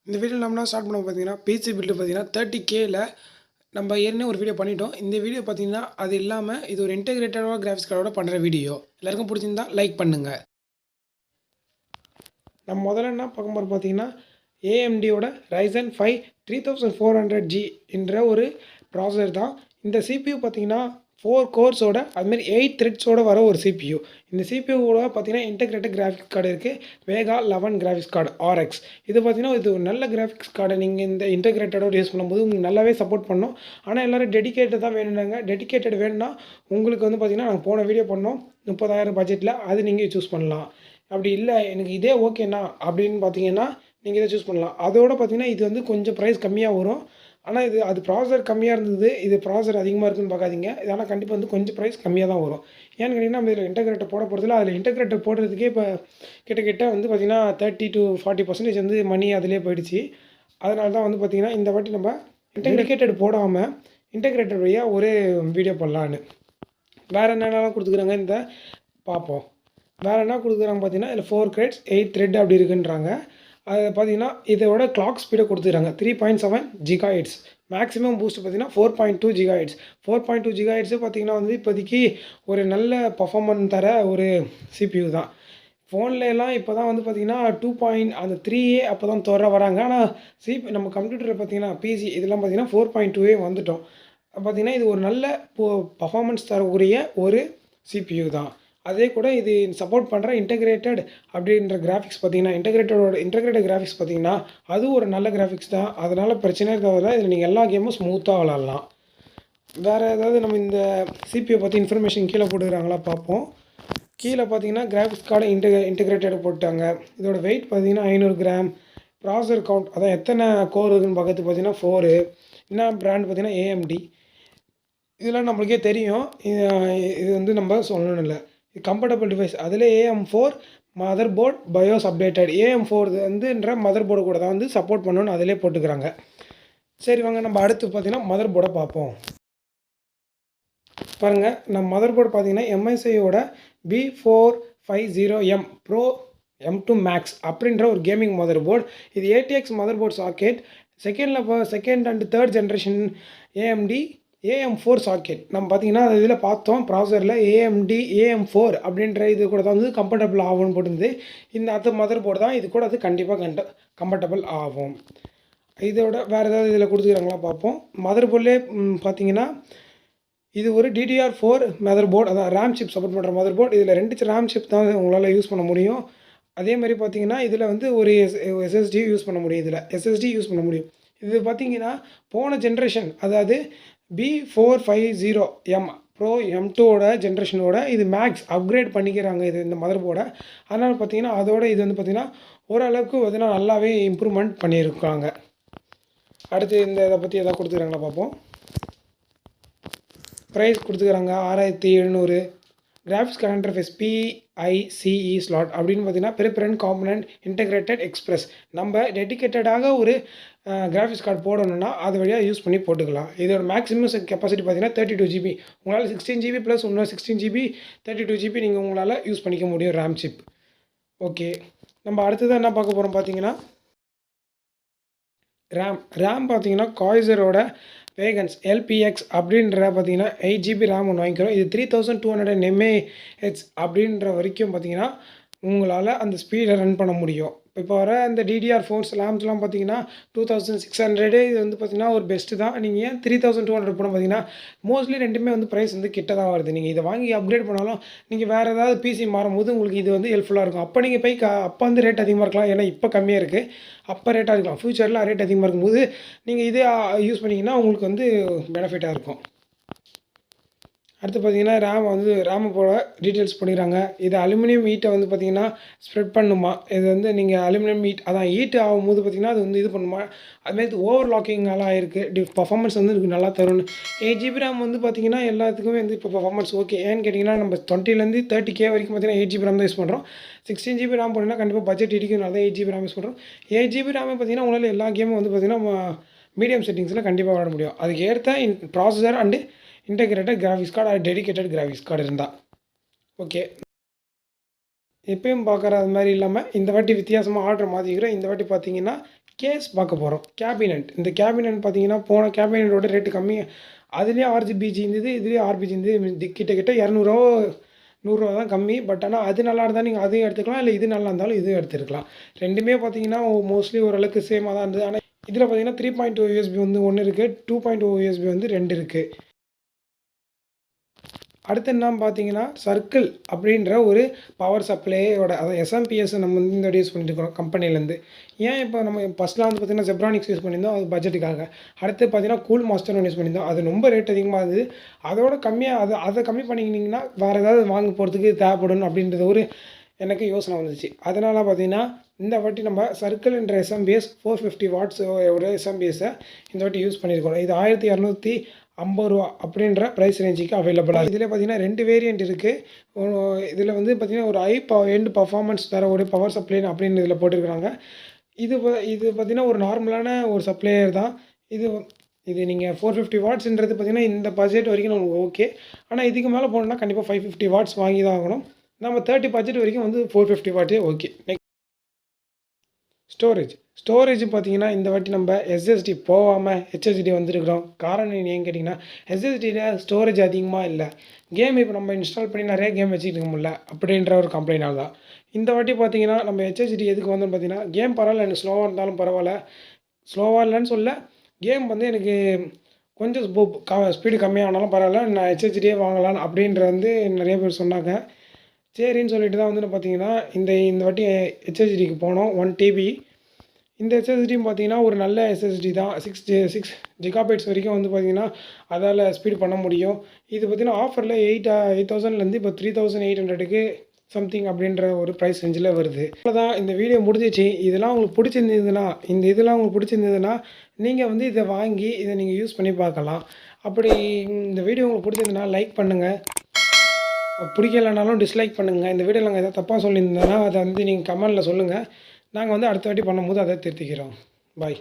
இந்த வீடியோ நம்ம ஸ்டார்ட் பண்ண பார்த்தீங்கன்னா பிசி பில்டு பார்த்தீங்கன்னா 30Kல நம்ம ஏற்கனவே ஒரு வீடியோ பண்ணிட்டோம். இந்த வீடியோ பார்த்தீங்கன்னா அது இல்லாமல் இது ஒரு இன்டெகிரேட்டடாக கிராஃபிக்ஸ் கார்டோட பண்ணுற வீடியோ. எல்லாருக்கும் பிடிச்சிருந்தா லைக் பண்ணுங்கள். நம்ம முதல்ல என்ன பார்க்க போகிறோம் பார்த்தீங்கன்னா ஏஎம்டியோட Ryzen 5 3400G என்ற ஒரு ப்ராசஸர் தான். இந்த CPU பார்த்தீங்கன்னா 4 கோர்ஸோட அதுமாரி 8 த்ரெட்ஸோடு வர ஒரு CPU. இந்த CPUவோட பார்த்தீங்கன்னா இன்டெகிரேட்டட் கிராஃபிக்ஸ் கார்டு இருக்குது, வேகா 11 கிராஃபிக்ஸ் கார்டு RX. இது பார்த்தீங்கன்னா இது ஒரு நல்ல கிராஃபிக்ஸ் கார்டை நீங்கள் இந்த இன்டெகிரேட்டடோடு யூஸ் பண்ணும்போது உங்களுக்கு நல்லாவே சப்போர்ட் பண்ணும். ஆனால் எல்லோரும் டெடிகேட்டட் தான் வேணுனாங்க. டெடிகேட்டட் வேணும்னா உங்களுக்கு வந்து பார்த்தீங்கன்னா நாங்கள் போன வீடியோ பண்ணோம் 30,000 பட்ஜெட்டில், அது நீங்கள் சூஸ் பண்ணலாம். அப்படி இல்லை எனக்கு இதே ஓகேண்ணா அப்படின்னு பார்த்தீங்கன்னா நீங்கள் இதை சூஸ் பண்ணலாம். அதோடு பார்த்தீங்கன்னா இது வந்து கொஞ்சம் ப்ரைஸ் கம்மியாக வரும். ஆனால் இது அது ப்ராசர் கம்மியாக இருந்தது, இது ப்ராசர் அதிகமாக இருக்குதுன்னு பார்க்காதீங்க. இது ஆனால் கண்டிப்பாக வந்து கொஞ்சம் ப்ரைஸ் கம்மியாக தான் வரும். ஏன்னு கேட்டிங்கன்னா நம்ம இதில் இன்டெகிரேட்டர் போட போகிறதில்ல. அதில் இன்டெகிரேட்டர் போடுறதுக்கே இப்போ கிட்ட வந்து பார்த்திங்கன்னா 30 to 40% வந்து மணி அதிலே போயிடுச்சு. அதனால தான் வந்து பார்த்திங்கன்னா இந்த வாட்டி நம்ம இன்டெகிரேட்டட் போடாமல் இன்டெகிரேட்டர் வழியாக ஒரு வீடியோ பண்ணலான்னு. வேறு என்னென்னலாம் கொடுத்துக்குறாங்க இந்த பார்ப்போம். வேறு என்ன கொடுக்குறாங்க பார்த்தீங்கன்னா இதில் 4 கிரேட்ஸ் 8 த்ரெட் அப்படி இருக்குன்றாங்க. அது பார்த்தீங்கன்னா இதோட கிளாக் ஸ்பீடை கொடுத்துக்கிறாங்க 3.7 GHz. மேக்ஸிமம் பூஸ்ட் பார்த்தீங்கன்னா 4.2 GHz. 4.2 GHz பார்த்தீங்கன்னா வந்து இப்போதைக்கு ஒரு நல்ல பர்ஃபார்மன்ஸ் தர ஒரு CPU தான். ஃபோன்லலாம் இப்போ தான் வந்து பார்த்திங்கன்னா 2.3A அப்போ தான் வராங்க. ஆனால் நம்ம கம்ப்யூட்டரில் பார்த்தீங்கன்னா பிசி இதெல்லாம் பார்த்தீங்கன்னா 4.2A வந்துட்டோம். பார்த்திங்கன்னா இது ஒரு நல்ல பர்ஃபார்மன்ஸ் தரக்கூடிய ஒரு CPU தான். அதே கூட இது சப்போர்ட் பண்ணுற இன்டெகிரேட்டட் அப்படின்ற கிராஃபிக்ஸ் பார்த்தீங்கன்னா இன்டெகிரேட்டட் கிராஃபிக்ஸ் பார்த்தீங்கன்னா அது ஒரு நல்ல கிராஃபிக்ஸ் தான். அதனால் பிரச்சனை இருக்காதில்ல. இதில் நீங்கள் எல்லா கேமும் ஸ்மூத்தாக விளாட்லாம். வேறு ஏதாவது நம்ம இந்த CPU பற்றி இன்ஃபர்மேஷன் கீழே போட்டுக்கிறாங்களா பார்ப்போம். கீழே பார்த்தீங்கன்னா கிராஃபிக்ஸ் கார்டு இன்டெகிரேட்டட் போட்டாங்க. இதோட வெயிட் பார்த்தீங்கன்னா 500 கிராம். ப்ராசர் கவுண்ட் அதான் எத்தனை கோர் இருக்குன்னு பார்க்கறது பார்த்தீங்கன்னா 4. என்ன பிராண்ட் பார்த்தீங்கன்னா AMD. இதெல்லாம் நம்மளுக்கே தெரியும். இது வந்து நம்ம சொல்லணும் இல்லை. கம்ஃபர்டபுள் டிவைஸ் அதில் AM4 motherboard BIOS updated. AM4 வந்துன்ற மதர் போர்டு கூட தான் வந்து சப்போர்ட் பண்ணணுன்னு அதிலே போட்டுக்கிறாங்க. சரி வாங்க நம்ம அடுத்து பார்த்திங்கன்னா மதர் போர்டை பார்ப்போம். பாருங்கள் நம்ம மதர் போர்டு பார்த்திங்கன்னா MSIயோட B450M Pro M2 Max அப்படின்ற ஒரு கேமிங் மதர் போர்டு. இது ATX mother board socket. Second and third generation AMD AM4 socket. நம்ம பார்த்திங்கன்னா அது இதில் பார்த்தோம் ப்ராசரில் AMD AM4 அப்படின்ற இது கூட தான் வந்து கம்ஃபர்டபுள் ஆகும்னு போட்டுருந்து. இந்த அது மதர் போர்டு தான் இது கூட அது கண்டிப்பாக கம்ஃபர்டபுள் ஆகும். இதோட வேறு ஏதாவது இதில் கொடுத்துக்கிறாங்களா பார்ப்போம். மதர் போர்ட்லேயே பார்த்திங்கன்னா இது ஒரு DDR4 மதர் போர்டு, அதான் ரேம் சிப் சப்போர்ட் பண்ணுற மதர் போர்டு. இதில் 2 ரேம் சிப் தான் உங்களால் யூஸ் பண்ண முடியும். அதே மாதிரி பார்த்திங்கன்னா இதில் வந்து ஒரு SSD யூஸ் பண்ண முடியும். இதில் SSD யூஸ் பண்ண முடியும். இது பார்த்திங்கன்னா போன ஜென்ரேஷன் அதாவது B450M Pro M2ஓட ஜென்ரேஷனோட இது மேக்ஸ் அப்கிரேட் பண்ணிக்கிறாங்க இது இந்த மதர் போர்டை. அதனால் பார்த்திங்கன்னா அதோட இது வந்து பார்த்திங்கன்னா ஓரளவுக்கு பார்த்திங்கன்னா நல்லாவே இம்ப்ரூவ்மெண்ட் பண்ணியிருக்காங்க. அடுத்து இந்த இதை பற்றி எதாவது கொடுத்துக்கிறாங்களா பார்ப்போம். ப்ரைஸ் கொடுத்துக்கிறாங்க 6700. Graphics card interface PICE slot அப்படின்னு பார்த்தீங்கன்னா பெரிஃபெரல் காம்பனன்ட் இன்டெகிரேட்டட் எக்ஸ்பிரஸ். நம்ம டெடிக்கேட்டடாக ஒரு கிராஃபிக்ஸ் கார்டு போடணுன்னா அது வழியாக யூஸ் பண்ணி போட்டுக்கலாம். இதோட மேக்ஸிமம் கெப்பாசிட்டி பார்த்தீங்கன்னா 32 GB. உங்களால் 16 GB ப்ளஸ் இன்னும் 16 GB 32 GB நீங்கள் உங்களால் யூஸ் பண்ணிக்க முடியும் ரேம் சிப். ஓகே நம்ம அடுத்ததான் என்ன பார்க்க போகிறோம் பார்த்தீங்கன்னா ரேம் பார்த்தீங்கன்னா காய்ஸரோட வேகன்ஸ் LPX அப்படின்ற பார்த்தீங்கன்னா 8 GB ரேம் ஒன்று வாங்கிக்கிறோம். இது 3200 mAh அப்படின்ற வரைக்கும் பார்த்தீங்கன்னா உங்களால் அந்த ஸ்பீடை ரன் பண்ண முடியும். இப்போ வர அந்த DDR4 லேம்ஸ்லாம் பார்த்தீங்கன்னா 2600. இது வந்து பார்த்திங்கன்னா ஒரு பெஸ்ட்டு தான். நீங்கள் ஏன் 3200 போனால் பார்த்தீங்கன்னா மோஸ்ட்லி ரெண்டுமே வந்து ப்ரைஸ் வந்து கிட்ட தான் வருது. நீங்கள் இதை வாங்கி அப்கிரேட் பண்ணாலும் நீங்கள் வேறு ஏதாவது பிசி மாறும்போது உங்களுக்கு இது வந்து ஹெல்ப்ஃபுல்லாக இருக்கும். அப்போ நீங்கள் போய் அப்போ வந்து ரேட் அதிகமாக இருக்கலாம், ஏன்னா இப்போ கம்மியாக இருக்குது. அப்போ ரேட்டாக இருக்கலாம், ஃப்யூச்சரில் ரேட் அதிகமாக இருக்கும்போது நீங்கள் இதே யூஸ் பண்ணிங்கன்னா உங்களுக்கு வந்து பெனிஃபிட்டாக இருக்கும். அடுத்து பார்த்திங்கன்னா ரேமை போட டீட்டெயில்ஸ் பண்ணிடுறாங்க. இது அலுமினியம் ஹீட்டை வந்து பார்த்திங்கன்னா ஸ்ப்ரெட் பண்ணுமா. இது வந்து நீங்கள் அலுமினியம் ஹீட் அதான் ஹீட் ஆகும்போது பார்த்திங்கன்னா அது வந்து இது பண்ணுமா. அதுமாதிரி ஓவர் லாக்கிங்காலாம் இருக்குது. பர்ஃபார்மன்ஸ் வந்து இதுக்கு நல்லா தரும்னு. 8 GB ரேம் வந்து பார்த்திங்கன்னா எல்லாத்துக்குமே வந்து இப்போ பர்ஃபார்மன்ஸ் ஓகே. ஏன்னு கேட்டிங்கன்னா நம்ம 20லேருந்து 30K வரைக்கும் பார்த்திங்கன்னா 8 GB ரேம் தான் யூஸ் பண்ணுறோம். 16 GB ரேம் போனீங்கன்னா கண்டிப்பாக பட்ஜெட் இடிக்கிறதுனால தான் 8 GB ரேம் யூஸ் பண்ணுறோம். 8 GB ரேமே பார்த்திங்கன்னா உங்களால் எல்லா கேமும் வந்து பார்த்திங்கன்னா மீடியம் செட்டிங்ஸில் கண்டிப்பாக விளாட முடியும். அதுக்கு ஏற்ற processor and integrated graphics card அது டெடிக்கேட்டட் கிராஃபிக்ஸ் கார்டு இருந்தால் ஓகே. எப்பயும் பார்க்குற அது மாதிரி இல்லாமல் இந்த வாட்டி வித்தியாசமாக ஆர்டர் மாற்றிக்கிறோம். இந்த வாட்டி பார்த்தீங்கன்னா கேஸ் பார்க்க போகிறோம். கேபினட். இந்த கேபினட் பார்த்தீங்கன்னா, போன கேபினட்டோட ரேட்டு கம்மி. அதுலேயே ஆர்ஜிபிஜி இருந்தது, இதுலேயே ஆர்பிஜி இருந்தது. இது கிட்டத்தட்ட ரூ. 100 தான் கம்மி. பட் ஆனால் அது நல்லா இருந்தால் நீங்கள் அதையும் எடுத்துக்கலாம். இல்லை இது நல்லா இருந்தாலும் இதுவும் எடுத்துக்கலாம். ரெண்டுமே பார்த்தீங்கன்னா மோஸ்ட்லி ஓரளவுக்கு சேமாக தான் இருந்தது. ஆனால் இதில் பார்த்தீங்கன்னா 3.2 யூஎஸ்பி வந்து 1 இருக்குது, 2.0 யூஎஸ்பி வந்து 2 இருக்குது. அடுத்து என்ன பார்த்தீங்கன்னா, சர்க்கிள் அப்படின்ற ஒரு பவர் சப்ளையோட அதாவது எஸ்எம்பிஎஸ் நம்ம வந்து இந்த யூஸ் பண்ணிட்டு இருக்கிறோம் கம்பெனிலேருந்து. ஏன் இப்போ நம்ம ஃபஸ்ட்லாம் வந்து பார்த்தீங்கன்னா ஜெப்ரானிக்ஸ் யூஸ் பண்ணியிருந்தோம், அது பட்ஜெட்டுக்காக. அடுத்து பார்த்தீங்கன்னா கூல் மாஸ்டர் யூஸ் பண்ணியிருந்தோம், அது ரொம்ப ரேட் அதிகமாக இருந்தது. அதோட கம்மியாக அதை கம்மி பண்ணிக்கிட்டிங்கன்னா வேறு ஏதாவது வாங்க போகிறதுக்கு தேவைப்படும் அப்படின்றது ஒரு எனக்கு யோசனை வந்துச்சு. அதனால் பார்த்தீங்கன்னா இந்த வாட்டி நம்ம சர்க்கிள்ன்ற எஸ்எம்பிஎஸ் 450 வாட்ஸ் ஒரு எஸ்எம்பிஎஸை இந்த வாட்டி யூஸ் பண்ணியிருக்கோம். இது 1250 ரூபா அப்படின்ற ப்ரைஸ் ரேஞ்சுக்கு அவைலபிளாக. இதில் பார்த்தீங்கன்னா 2 வேரியண்ட் இருக்குது. இதில் வந்து பார்த்தீங்கன்னா ஒரு எண்ட் பர்ஃபார்மன்ஸ் தர ஒரு பவர் சப்ளை அப்படின்னு இதில் போட்டிருக்கிறாங்க. இது பார்த்தீங்கன்னா ஒரு நார்மலான ஒரு சப்ளையர் தான். இது நீங்கள் 450 வாட்ஸ்ன்றது பார்த்தீங்கன்னா இந்த பட்ஜெட் வரைக்கும் நமக்கு ஓகே. ஆனால் இதுக்கு மேலே போனோம்னா கண்டிப்பாக 550 வாட்ஸ் வாங்கி தான் ஆகணும். நம்ம 30 பட்ஜெட் வரைக்கும் வந்து 450 வாட்டே ஓகே. ஸ்டோரேஜ் பார்த்தீங்கன்னா இந்த வாட்டி நம்ம எஸ்எஸ்டி போகாமல் ஹெச்எஸ்டி வந்துருக்குறோம். காரணம் ஏன்னு கேட்டிங்கன்னா எஸ்எஸ்டியில் ஸ்டோரேஜ் அதிகமாக இல்லை. கேம் இப்போ நம்ம இன்ஸ்டால் பண்ணி நிறைய கேம் வச்சுக்கிட்டு இருக்க முடியல அப்படின்ற ஒரு கம்ப்ளைண்டாக தான். இந்த வாட்டி பார்த்தீங்கன்னா நம்ம ஹெச்எஸ்டி எதுக்கு வந்தோம்னு பார்த்தீங்கன்னா கேம் பரவாயில்ல, எனக்கு ஸ்லோவாக இருந்தாலும் பரவாயில்ல. ஸ்லோவாக இல்லைன்னு சொல்ல, கேம் வந்து எனக்கு கொஞ்சம் ஸ்பீடு கம்மியானாலும் பரவாயில்ல, நான் ஹெச்எஸ்டியே வாங்கலாம் அப்படின்ற வந்து நிறைய பேர் சொன்னாங்க. சரின்னு சொல்லிட்டு தான் வந்து பார்த்தீங்கன்னா இந்த வாட்டி ஹெச்எஸ்டிக்கு போனோம். 1 TB. இந்த எஸ்எஸ்டியும் பார்த்தீங்கன்னா ஒரு நல்ல எஸ்எஸ்டி தான். 6 ஜிகாபைட்ஸ் வரைக்கும் வந்து பார்த்தீங்கன்னா அதால் ஸ்பீட் பண்ண முடியும். இது பார்த்தீங்கன்னா ஆஃபரில் 8,000லேருந்து இப்போ 3,800க்கு சம்திங் அப்படின்ற ஒரு ப்ரைஸ் ரேஞ்சில் வருது. அவ்வளோதான், இந்த வீடியோ முடிஞ்சிச்சு. இதெல்லாம் உங்களுக்கு பிடிச்சிருந்ததுன்னா நீங்கள் வந்து இதை வாங்கி இதை நீங்கள் யூஸ் பண்ணி பார்க்கலாம். அப்படி இந்த வீடியோ உங்களுக்கு பிடிச்சிருந்ததுன்னா லைக் பண்ணுங்கள், பிடிக்கலைனாலும் டிஸ்லைக் பண்ணுங்கள். இந்த வீடியோவில் நாங்கள் எதாவது தப்பாக சொல்லியிருந்தோன்னா அதை வந்து நீங்கள் கமெண்டில் சொல்லுங்கள். நாங்கள் வந்து அடுத்த வாட்டி பண்ணும்போது அதை திருத்திக்கிறோம். பாய்.